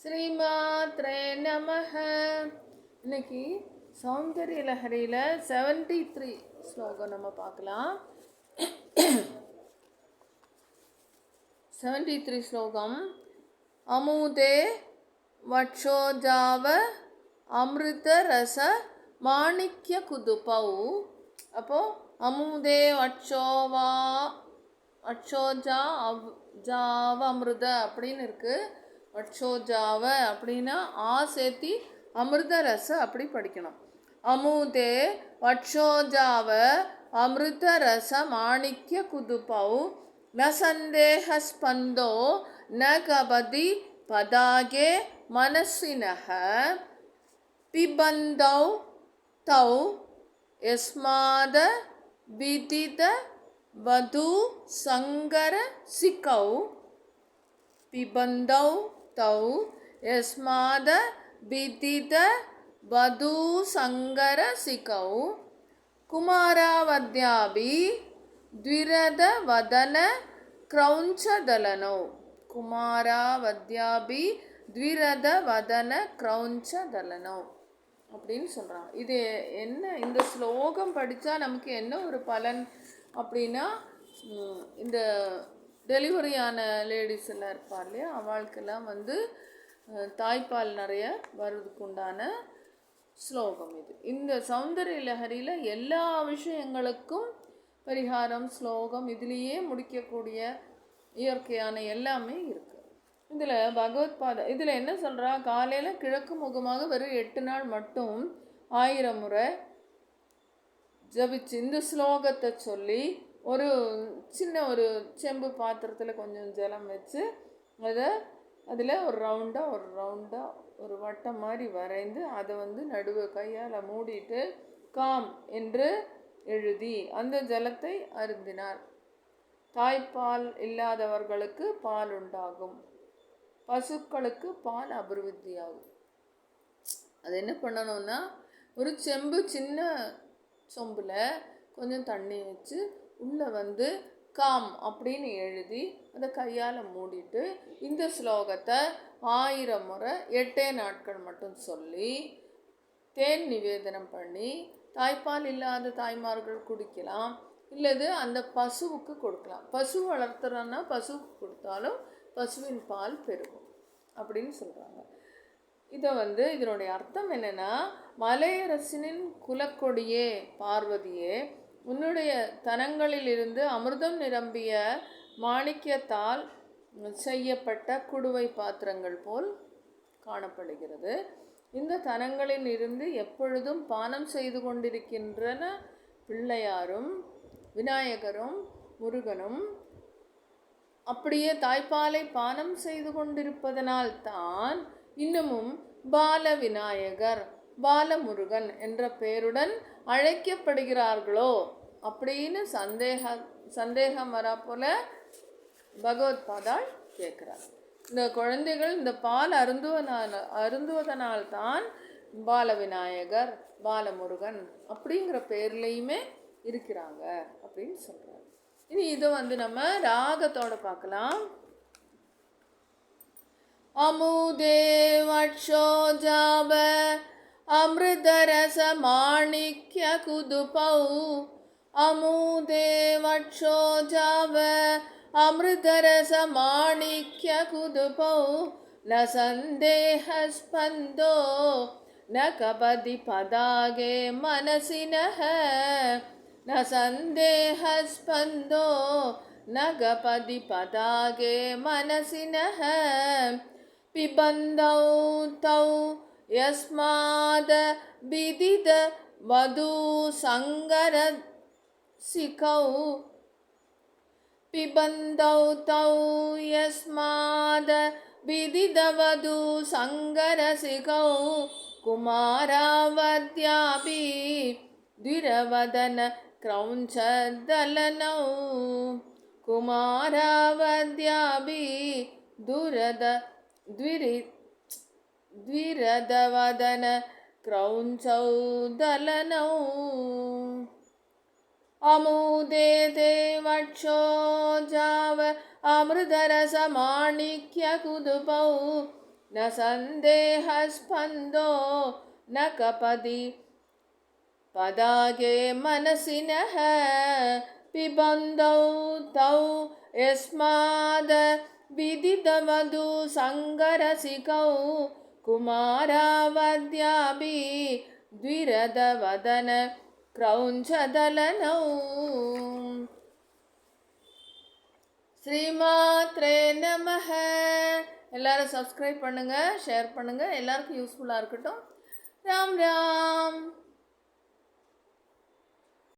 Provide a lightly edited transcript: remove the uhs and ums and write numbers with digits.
ஸ்ரீமாத்ரே நமஹ. இன்னைக்கு சௌந்தரிய லஹரியில் 73 ஸ்லோகம் நம்ம பார்க்கலாம். 73 ஸ்லோகம். அமுதே வட்சோஜாவ அமிர்த ரச மாணிக்ய குதுபௌ. அப்போது அமுதே வட்சோஜா ஜாவ அமிர்த அப்படின்னு இருக்குது. வட்சோஜாவ அப்படின்னா சேர்த்தி அமிர்த ரச அப்படி படிக்கணும். அமுதே வட்சோஜாவ அமிர்த ரச மாணிக்ய குதுபௌ ந சந்தேக ஸ்பந்தோ ந கபதி பதாகே மனசினஹ பிபந்தௌ தௌ யஸ்மாத விதித வது சங்கர சிகௌ பிபந்தௌ தௌ யஸ்மாத விதித வது சங்கர சிகௌ குமாராவத்யாபி த்விரத வதன க்ரௌஞ்சதலனோ. குமாராவத்யாபி த்விரத வதன க்ரௌஞ்சதலனோ அப்படின்னு சொல்கிறாங்க. இது என்ன, இந்த ஸ்லோகம் படித்தா நமக்கு என்ன ஒரு பலன் அப்படின்னா, இந்த டெலிவரியான லேடிஸ் எல்லாம் இருப்பார் இல்லையா, அவளுக்கெல்லாம் தாய்ப்பால் நிறைய வர்றதுக்கு உண்டான ஸ்லோகம் இது. இந்த சௌந்தரிய லஹரியில் எல்லா விஷயங்களுக்கும் பரிகாரம் ஸ்லோகம் இதுலேயே முடிக்கக்கூடிய இயற்கையான எல்லாமே இருக்குது. இதில் பகவத்பாதா இதில் என்ன சொல்கிறா, காலையில் கிழக்கு முகமாக வெறும் 8 நாள் மட்டும் 1000 முறை ஜபிச்சு இந்த ஸ்லோகத்தை சொல்லி ஒரு சின்ன ஒரு செம்பு பாத்திரத்தில் கொஞ்சம் ஜலம் வச்சு அதில் ஒரு ரவுண்டாக ஒரு வட்டம் மாதிரி வரைந்து அதை நடுவு கையால் மூடிட்டு காம் என்று எழுதி அந்த ஜலத்தை அருந்தினார். தாய்ப்பால் இல்லாதவர்களுக்கு பால் உண்டாகும், பசுக்களுக்கு பால் அபிவிருத்தியாகும். அது என்ன பண்ணணும்னா, ஒரு சின்ன சொம்பில் கொஞ்சம் தண்ணி வச்சு உள்ளே காம் அப்படின்னு எழுதி அதை கையால் மூடிட்டு இந்த ஸ்லோகத்தை 1000 முறை 8 நாட்கள் மட்டும் சொல்லி தேன் நிவேதனம் பண்ணி தாய்ப்பால் இல்லாத தாய்மார்கள் குடிக்கலாம், இல்லது அந்த பசுவுக்கு கொடுக்கலாம். பசு வளர்த்துறோன்னா பசுவுக்கு கொடுத்தாலும் பசுவின் பால் பெருகும் அப்படின்னு சொல்கிறாங்க. இதை இதனுடைய அர்த்தம் என்னென்னா, மலையரசனின் குலக்கொடியே பார்வதியே, உன்னுடைய தனங்களிலிருந்து அமிர்தம் நிரம்பிய மாணிக்கத்தால் செய்யப்பட்ட குடுவை பாத்திரங்கள் போல் காணப்படுகிறது. இந்த தனங்களில் இருந்து எப்பொழுதும் பானம் செய்து கொண்டிருக்கின்றன பிள்ளையாரும் விநாயகரும் முருகனும். அப்படியே தாய்ப்பாலை பானம் செய்து கொண்டிருப்பதனால் தான் இன்னமும் பால விநாயகர் பாலமுருகன் என்ற பெயருடன் அழைக்கப்படுகிறார்களோ அப்படின்னு சந்தேகம் வரா போல பகவத்பாதாள் கேட்குறார். இந்த குழந்தைகள் இந்த பால் அருந்துவதனால் தான் பால விநாயகர் பாலமுருகன் அப்படிங்கிற பேர்லையுமே இருக்கிறாங்க அப்படின்னு சொல்கிறார். இனி இதை நம்ம ராகத்தோட பார்க்கலாம். அமுதே வட்சோஜாவ அமிர்தரச மாணிக்ய குதுபௌ. அமுதே வட்சோஜாவ அமிர்தரச மாணிக்ய குதுபௌ ந சந்தேக ஸ்பந்தோ ந கபதி பதாகே மனசினஹ ந சந்தேக ஸ்பந்தோ ந கபதி பதாகே மனசினஹ பிபந்தௌ தௌ யஸ்மாத விதித வது சங்கர சிகௌ பிபந்தௌ தௌ யஸ்மாத விதித வது சங்கர சிகௌ குமாராவத்யாபி த்விரவதன க்ரௌஞ்சதலனௌ. குமாராவத்யாபி த்விரதவதன க்ரௌஞ்சௌதலனௌ. அமுதே தே வட்சோஜாவ அமிர்தரச மாணிக்ய குதுபௌ न सन्देहस्पन्दो न कपदि पदागे मनसि नः पिबन्धौ तौ यस्माद् विदितमधु सङ्गरसिकौ कुमारावद्यापि द्विरदवदन क्रौञ्चदलनौ ஸ்ரீமாத்ரே நமஹ. எல்லாரும் சப்ஸ்கிரைப் பண்ணுங்கள், ஷேர் பண்ணுங்கள். எல்லாருக்கும் யூஸ்ஃபுல்லாக இருக்கட்டும். ராம் ராம்.